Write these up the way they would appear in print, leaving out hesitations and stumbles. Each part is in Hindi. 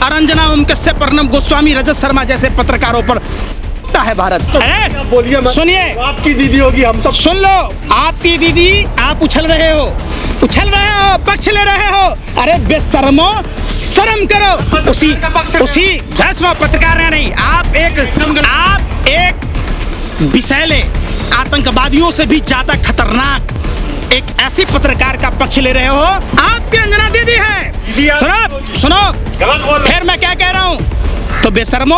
और अंजना ओम कश्यप, अर्नब गोस्वामी, रजत शर्मा जैसे पत्रकारों पर है भारत। अरे बोलिए, सुनिए, आपकी दीदी होगी, हम सब सुन लो। आपकी दीदी, आप उछल रहे हो, पक्ष ले रहे हो। अरे बेशर्मो, शर्म करो। उसी पत्रकार है नहीं, आप एक विषैले आतंकवादियों से भी ज्यादा खतरनाक एक ऐसी पत्रकार का पक्ष ले रहे हो। आपकी अंजना दीदी है। सुनो, फिर मैं क्या कह रहा हूँ। तो बेशर्मो,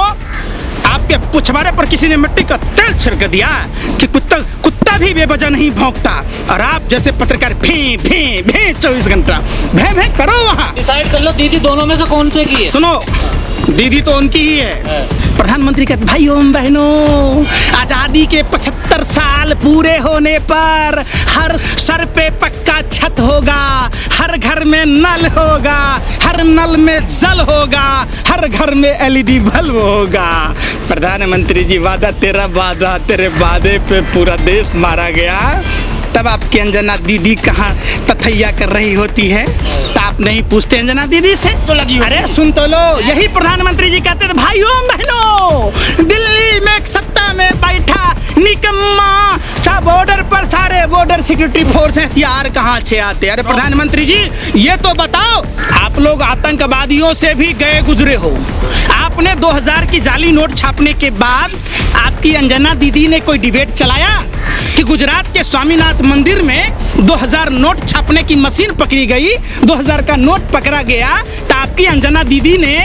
आपके पुछवाड़े पर किसी ने मिट्टी का तेल छिड़क दिया कि कुत्ता भी बेवजह नहीं भौंकता, और आप जैसे पत्रकार भी 24 घंटा भे करो। वहाँ डिसाइड कर लो दीदी दोनों में से कौन से की है। सुनो, दीदी तो उनकी ही है। प्रधानमंत्री कहते भाइयों बहनों, आजादी के 75 साल पूरे होने पर हर सर पे पक्का छत होगा, हर घर में नल होगा, हर नल में जल होगा, हर घर में LED बल्ब होगा। प्रधानमंत्री जी, वादा तेरा वादा, तेरे वादे पे पूरा देश मारा गया। तब आपकी अंजना दीदी कहाँ तथैया कर रही होती है, तो आप नहीं पूछते अंजना दीदी से? तो लगी होगी। अरे सुन तो लो, यही प्रधानमंत्री जी कहते थे भाइयों बहनों, दिल्ली में सत्ता में बैठा निकम्मा सा बॉर्डर पर सारे बॉर्डर सिक्योरिटी फोर्स हथियार कहाँ से आते। अरे प्रधानमंत्री जी, ये तो बताओ, आप लोग आतंकवादियों से भी गए गुजरे हो। आपने 2000 की जाली नोट छापने के बाद आपकी अंजना दीदी ने कोई डिबेट चलाया कि गुजरात के स्वामीनाथ मंदिर में 2000 नोट छापने की मशीन पकड़ी गई, 2000 का नोट पकड़ा गया, तो आपकी अंजना दीदी ने,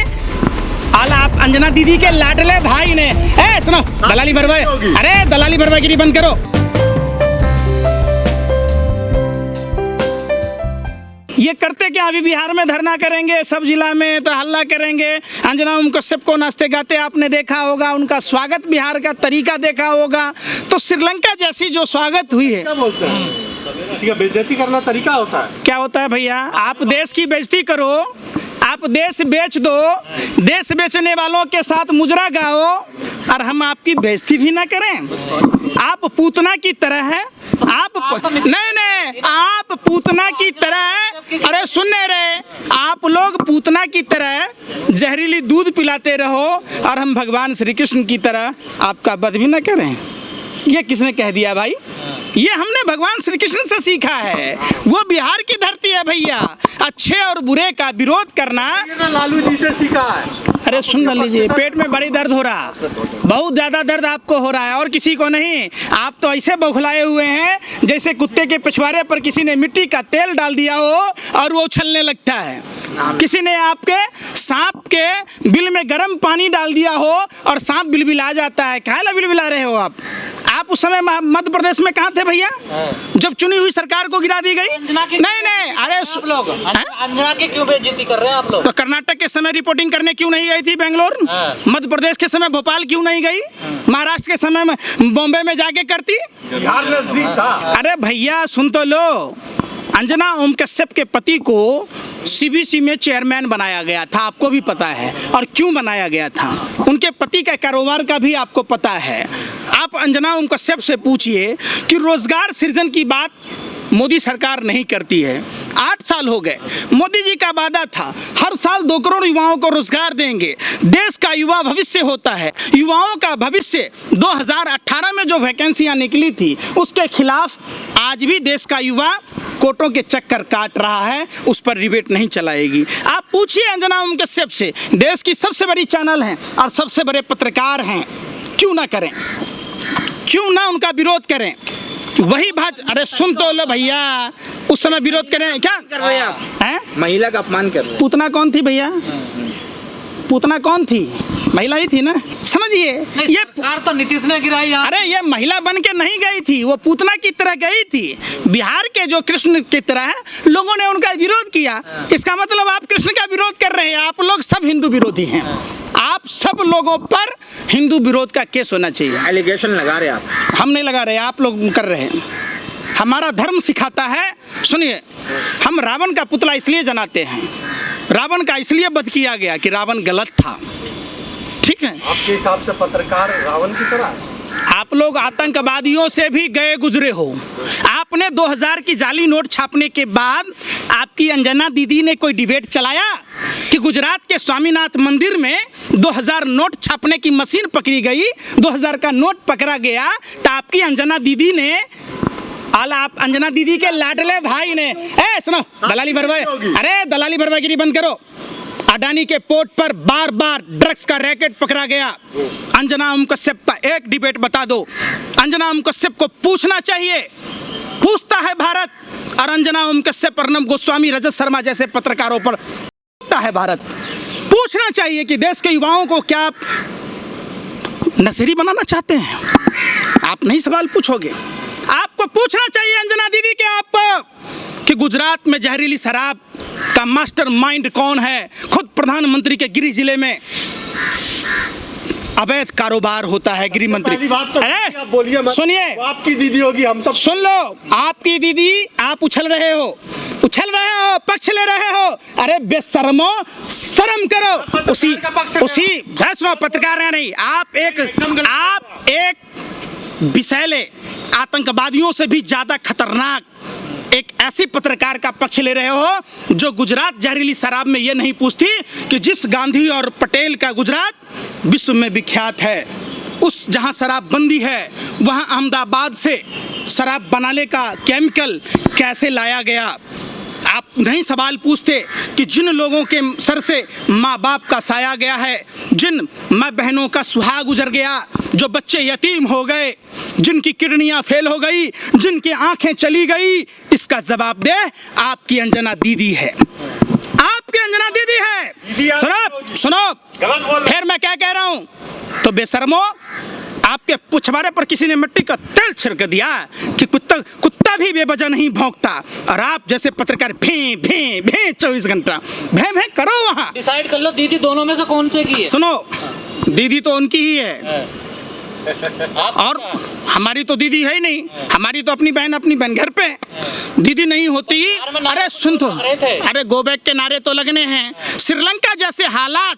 आप अंजना दीदी के लाडले भाई ने, सुनो, दलाली भरवाए, अरे दलाली भरवागिरी बंद करो। ये करते क्या? अभी बिहार में धरना करेंगे, सब जिला में तो हल्ला करेंगे। अंजना ओम कश्यप को नाचते गाते आपने देखा होगा, उनका स्वागत बिहार का तरीका देखा होगा। तो श्रीलंका जैसी जो स्वागत हुई है, किसी का बेइज्जती करना तरीका होता है? क्या होता है भैया? आप देश की बेइज्जती करो, आप देश बेच दो, देश बेचने वालों के साथ मुजरा गाओ, और हम आपकी बेइज्जती भी ना करें। आप पूतना की तरह है, नहीं, आप पूतना की तरह, अरे सुनने रहे, आप लोग पूतना की तरह जहरीली दूध पिलाते रहो, और हम भगवान श्री कृष्ण की तरह आपका वध भी ना करें। ये किसने कह दिया भाई? ये हमने भगवान श्री कृष्ण से सीखा है। वो बिहार की धरती है भैया, अच्छे और बुरे का विरोध करना। लालू जी से सीखा है। अरे सुन लीजिए, पेट में बड़ी दर्द हो रहा, बहुत ज्यादा दर्द आपको हो रहा है, और किसी को नहीं। आप तो ऐसे बौखलाए हुए हैं जैसे कुत्ते के पिछवाड़े पर किसी ने मिट्टी का तेल डाल दिया हो और वो उछलने लगता है। किसी ने आपके सांप के बिल में गर्म पानी डाल दिया हो और सांप बिलबिला जाता है। काहे ला बिलबिला रहे हो आप? आप उस समय मध्य प्रदेश में कहाँ थे भैया, जब चुनी हुई सरकार को गिरा दी गई? नहीं, अरे आप लोग अंजना की क्यों बेइज्जती कर रहे हैं आप लोग? तो कर्नाटक के समय रिपोर्टिंग करने क्यों नहीं गई थी बेंगलोर? मध्य प्रदेश के समय भोपाल क्यों नहीं गई? महाराष्ट्र के समय में बॉम्बे में जाके करती? बिहार नजदीक था। अरे भैया सुन तो लो, अंजना ओम कश्यप के पति को CBC में चेयरमैन बनाया गया था, आपको भी पता है, और क्यों बनाया गया था? उनके पति का कारोबार का भी आपको पता है। आप अंजना ओम कश्यप से पूछिए कि रोजगार सृजन की बात मोदी सरकार नहीं करती है। 8 साल हो गए, मोदी जी का वादा था हर साल 2 करोड़ युवाओं को रोजगार देंगे। देश का युवा भविष्य होता है, युवाओं का भविष्य। 2018 में जो वैकेंसियां निकली थी उसके खिलाफ आज भी देश का युवा कोटों के चक्कर काट रहा है, उस पर रिबेट नहीं चलाएगी। आप पूछिए अंजना ओम कश्यप से, देश की सबसे बड़ी चैनल हैं और सबसे बड़े पत्रकार हैं, क्यों ना करें, क्यों ना उनका विरोध करें? वही अरे सुन तो लो भैया, उस समय विरोध करें क्या कर रहे हैं आप? महिला का अपमान कर रहे हैं। पूतना कौन थी भैया? पूतना कौन थी? महिला ही थी ना, समझिए। ये सरकार तो नीतीश ने गिराई यहाँ। अरे ये महिला बन के नहीं गई थी, वो पूतना की तरह गई थी। बिहार के जो कृष्ण की तरह लोगों ने उनका विरोध किया। इसका मतलब आप कृष्ण का विरोध कर रहे हैं। आप लोग सब हिंदू विरोधी हैं। आप सब लोगों पर हिंदू विरोध का केस होना चाहिए। एलिगेशन लगा रहे आप? हम नहीं लगा रहे, आप लोग कर रहे हैं। हमारा धर्म सिखाता है, सुनिए, हम रावण का पुतला इसलिए जलाते हैं, रावण का इसलिए वध किया गया कि रावण गलत था, ठीक है? आपके हिसाब से पत्रकार रावण की तरह? आप लोग आतंकवादियों से भी गए गुजरे हो। आपने 2000 की जाली नोट छापने के बाद आपकी अंजना दीदी ने कोई डिबेट चलाया कि गुजरात के स्वामीनाथ मंदिर में 2000 नोट छापने की मशीन पकड़ी गई, 2000 का नोट पकड़ा गया, तो आपकी अंजना दीदी ने आप अंजना दीदी के लाडले भाई ने सुनो दलाली भरवाई, अरे दलाली भरवाईगिरी बंद करो। अडानी के पोर्ट पर बार बार ड्रग्स का रैकेट पकड़ा गया। अंजना उम कश्यप का एक डिबेट बता दो। अंजना उम कश्यप को पूछना चाहिए, पूछता है भारत, और अंजना उम कश्यप, अर्नब गोस्वामी, रजत शर्मा जैसे पत्रकारों पर पूछता है भारत। पूछना चाहिए कि देश के युवाओं को क्या आप नशेड़ी बनाना चाहते हैं? आप नहीं सवाल पूछोगे। आपको पूछना चाहिए अंजना दीदी के आपको कि गुजरात में जहरीली शराब का मास्टरमाइंड कौन है। खुद प्रधानमंत्री के गृह जिले में अवैध कारोबार होता है। गृह मंत्री, अरे बोलिए, सुनिए, आपकी दीदी होगी, हम सब सुन लो। आपकी दीदी, आप उछल रहे हो, पक्ष ले रहे हो। अरे बेशर्मो, शर्म करो। उसी पत्रकार नहीं, आप एक विषैले आतंकवादियों से भी ज्यादा खतरनाक एक ऐसी पत्रकार का पक्ष ले रहे हो जो गुजरात जहरीली शराब में ये नहीं पूछती कि जिस गांधी और पटेल का गुजरात विश्व में विख्यात है, उस जहां शराब बंदी है वहां अहमदाबाद से शराब बनाने का केमिकल कैसे लाया गया। आप नहीं सवाल पूछते कि जिन लोगों के सर से माँ बाप का साया गया है, जिन माँ बहनों का सुहाग गुजर गया, जो बच्चे यतीम हो गए, जिनकी किडनियां फेल हो गई, जिनकी आंखें चली गई, इसका जवाब दे आपकी अंजना दीदी है। आपकी अंजना दीदी है। सुनो, फिर मैं क्या कह रहा हूं, तो बेशर्मो, आपके पुछवाड़े पर किसी ने मिट्टी का तेल छिड़क दिया कि कुत्ता भी बेवजह नहीं भौंकता, और आप जैसे पत्रकार भे भे भे 24 घंटा भे भे करो। वहां डिसाइड कर लो दीदी दोनों में से कौन से की है। सुनो, दीदी तो उनकी ही है, और हमारी तो दीदी है ही नहीं। हमारी तो अपनी बहन घर पे दीदी नहीं होती। अरे सुन तो, अरे गो बैक के नारे तो लगने हैं। श्रीलंका जैसे हालात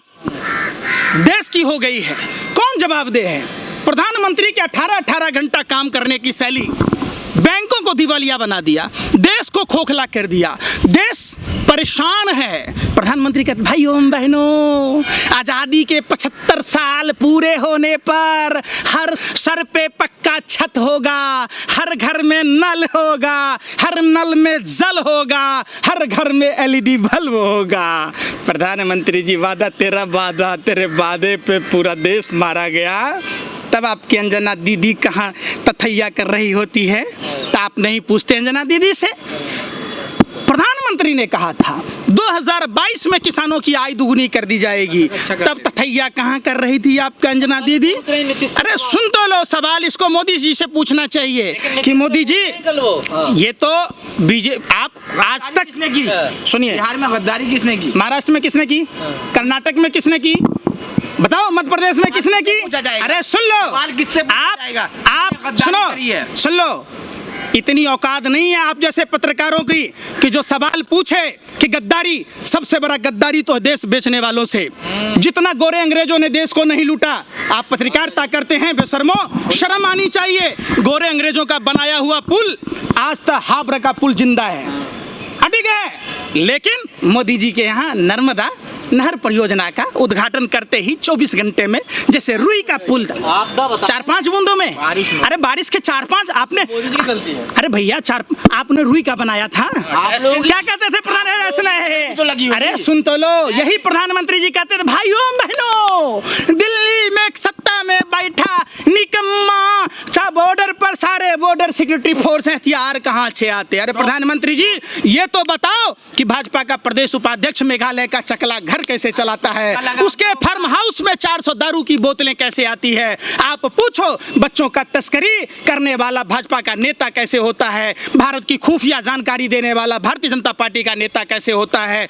देश की हो गई है, कौन जवाबदेह है? प्रधानमंत्री के 18 घंटा काम करने की शैली बैंकों को दिवालिया बना दिया, देश को खोखला कर दिया, देश परेशान है। प्रधानमंत्री कहते भाइयों बहनों, आजादी के 75 साल पूरे होने पर हर सर पे पक्का छत होगा, हर घर में नल होगा, हर नल में जल होगा, हर घर में LED बल्ब होगा। प्रधानमंत्री जी, वादा तेरा वादा, तेरे वादे पे पूरा देश मारा गया। तब आपकी अंजना दीदी कहाँ तथैया कर रही होती है? तो आप नहीं पूछते अंजना दीदी से। प्रधानमंत्री ने कहा था 2022 में किसानों की आय दुगुनी कर दी जाएगी, तब तथैया कहाँ कर रही थी आपका अंजना दीदी? अरे सुन तो लो, सवाल इसको मोदी जी से पूछना चाहिए कि मोदी जी, ये तो बीजेपी आप आज तक किसने की? सुनिए, बिहार में गद्दारी किसने की? महाराष्ट्र में किसने की? कर्नाटक में किसने की? बताओ, मध्य प्रदेश में किसने की? अरे सुन लो, आप सुन लो, इतनी औकात नहीं है आप जैसे पत्रकारों की कि जो सवाल पूछे कि गद्दारी, सबसे बड़ा गद्दारी तो देश बेचने वालों से। जितना गोरे अंग्रेजों ने देश को नहीं लूटा, आप पत्रकारिता करते हैं बेशर्मो, शर्म आनी चाहिए। गोरे अंग्रेजों का बनाया हुआ पुल आज तक हावड़ा का पुल जिंदा है, ठीक है। लेकिन मोदी जी के यहाँ नर्मदा नहर परियोजना का उद्घाटन करते ही 24 घंटे में, जैसे रुई का पुल 4-5 बूंदों में, अरे बारिश के 4-5 आपने, अरे भैया आपने रुई का बनाया था। क्या कहते थे प्रधानमंत्री? अरे सुन तो लो, यही प्रधानमंत्री जी कहते थे भाइयों बहनों, दिल्ली में सत्ता में बैठा निकम्मा सा बॉर्डर पर सारे बॉर्डर सिक्योरिटी फोर्स हथियार कहाँ से आते? अरे प्रधानमंत्री जी, ये तो बताओ कि भाजपा का प्रदेश उपाध्यक्ष मेघालय का चकला घर कैसे चलाता है, उसके फार्म हाउस में 400 दारू की बोतलें कैसे आती है? आप पूछो, बच्चों का तस्करी करने वाला भाजपा का नेता कैसे होता है? भारत की खुफिया जानकारी देने वाला भारतीय जनता पार्टी का नेता कैसे होता है?